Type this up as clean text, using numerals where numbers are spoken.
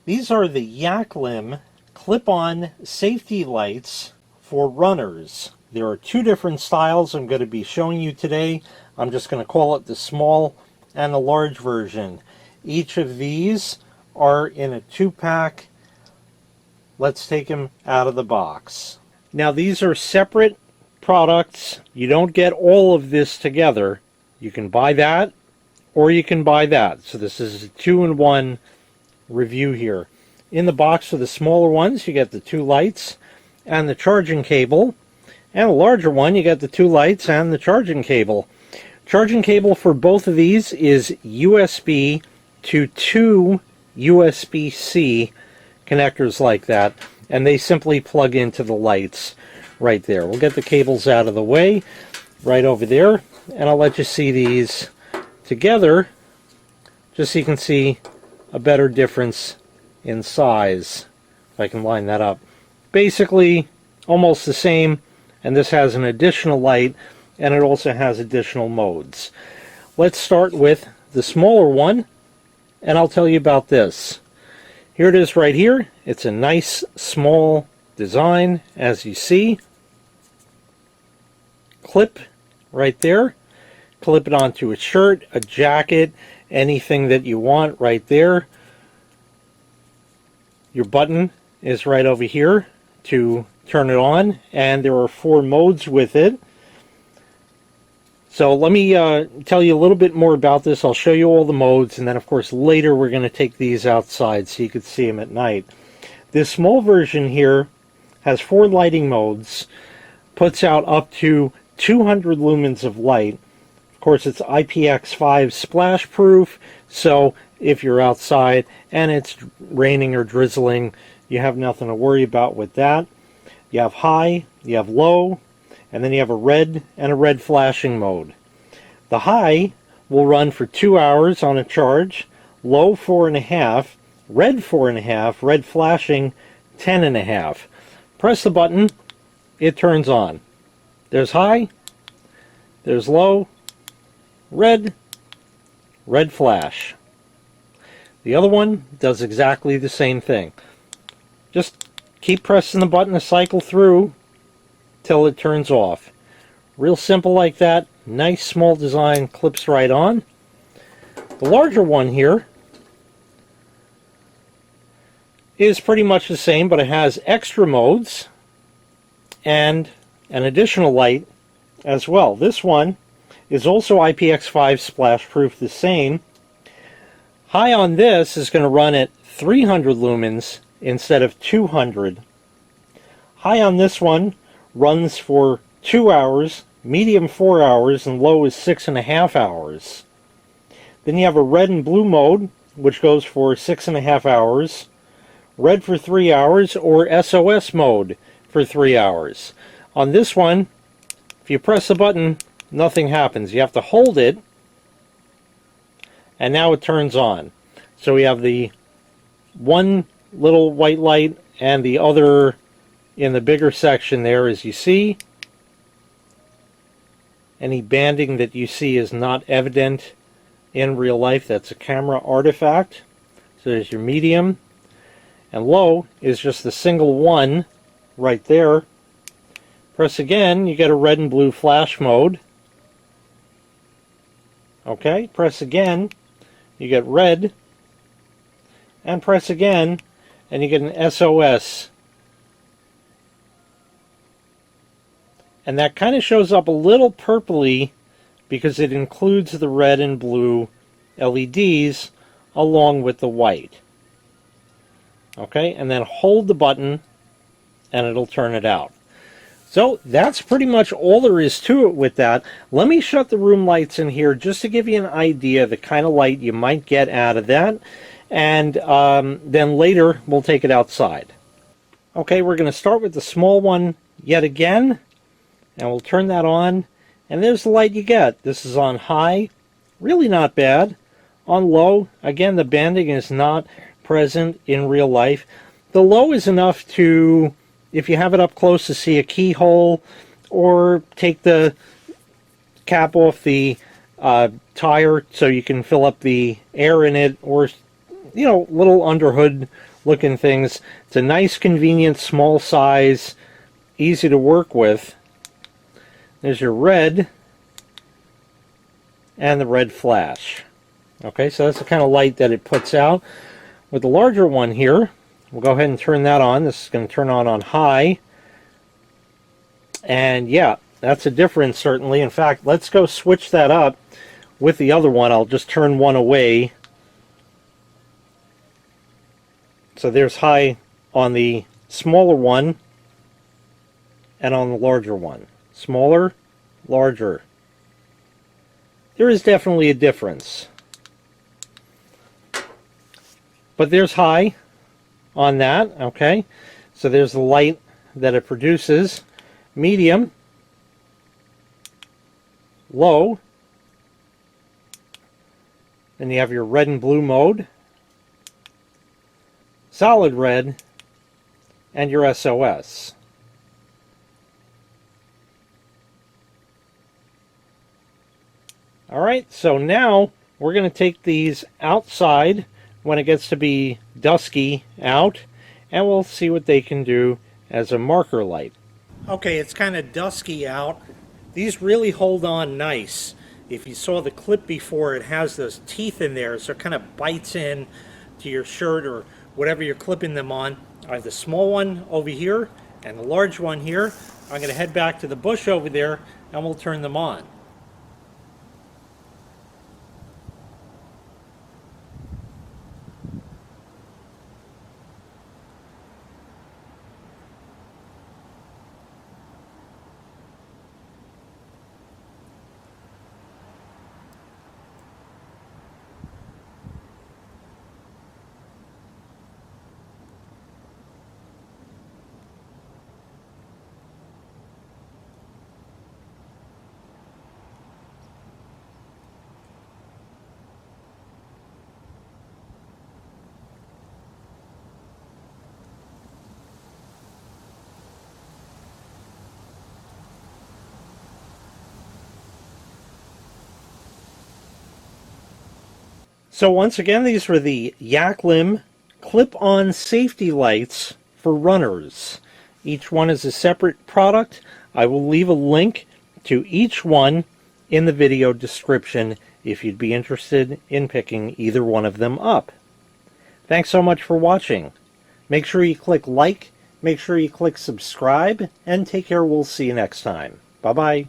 These are the Yaklim clip-on safety lights for runners. There are two different styles I'm going to be showing you today. I'm just going to call it the small and the large version. Each of these are in a 2-pack. Let's take them out of the box. Now these are separate products. You don't get all of this together. You can buy that or you can buy that. So this is a 2-in-1 review here. In the box for the smaller ones, you get the 2 lights and the charging cable. And the larger one, you get the 2 lights and the charging cable. Charging cable for both of these is USB to 2 USB-C connectors like that, and they simply plug into the lights right there. We'll get the cables out of the way right over there, and I'll let you see these together just so you can see a better difference in size. If I can line that up. Basically almost the same, and this has an additional light and it also has additional modes. Let's start with the smaller one and I'll tell you about this. Here it is right here. It's a nice small design, as you see. Clip right there. Clip it onto a shirt, a jacket, anything that you want right there. Your button is right over here to turn it on, and there are 4 modes with it. So let me tell you a little bit more about this. I'll show you all the modes, and then of course later we're going to take these outside so you can see them at night. This small version here has 4 lighting modes, puts out up to 200 lumens of light. Of course, it's IPX5 splash proof, so if you're outside and it's raining or drizzling, you have nothing to worry about with that. You have high, you have low, and then you have a red and a red flashing mode. The high will run for 2 hours on a charge, low 4.5, red 4.5, red flashing 10.5. Press the button, it turns on. There's high, there's low, red, red flash. The other one does exactly the same thing. Just keep pressing the button to cycle through till it turns off. Real simple like that. Nice small design, clips right on. The larger one here is pretty much the same, but it has extra modes and an additional light as well. This one is also IPX5 splash proof, the same. High on this is going to run at 300 lumens instead of 200. High on this one runs for 2 hours, medium 4 hours, and low is 6.5 hours. Then you have a red and blue mode, which goes for 6.5 hours, red for 3 hours, or SOS mode for 3 hours. On this one, if you press the button, nothing happens. You have to hold it, and now it turns on. So we have the one little white light and the other in the bigger section there, as you see. Any banding that you see is not evident in real life. That's a camera artifact. So there's your medium. And low is just the single one right there. Press again, you get a red and blue flash mode. Okay, press again, you get red. And press again, and you get an SOS. And that kind of shows up a little purpley because it includes the red and blue LEDs along with the white. Okay, and then hold the button and it'll turn it out. So that's pretty much all there is to it with that. Let me shut the room lights in here just to give you an idea of the kind of light you might get out of that. And then later we'll take it outside. Okay, we're going to start with the small one yet again. And we'll turn that on, and there's the light you get. This is on high, really not bad. On low, again, the banding is not present in real life. The low is enough to, if you have it up close, to see a keyhole, or take the cap off the tire so you can fill up the air in it, or, you know, little underhood looking things. It's a nice, convenient, small size, easy to work with. There's your red and the red flash. Okay, so that's the kind of light that it puts out. With the larger one here, we'll go ahead and turn that on. This is going to turn on high. And yeah, that's a difference certainly. In fact, let's go switch that up with the other one. I'll just turn one away. So there's high on the smaller one and on the larger one. Smaller, larger. There is definitely a difference. But there's high on that, okay? So there's the light that it produces. Medium, low, then you have your red and blue mode, solid red, and your SOS. Alright, so now we're going to take these outside when it gets to be dusky out, and we'll see what they can do as a marker light. Okay, it's kind of dusky out. These really hold on nice. If you saw the clip before, it has those teeth in there, so it kind of bites in to your shirt or whatever you're clipping them on. I have the small one over here and the large one here. I'm going to head back to the bush over there and we'll turn them on. So once again, these were the Yaklim clip-on safety lights for runners. Each one is a separate product. I will leave a link to each one in the video description if you'd be interested in picking either one of them up. Thanks so much for watching. Make sure you click like, make sure you click subscribe, and take care. We'll see you next time. Bye-bye.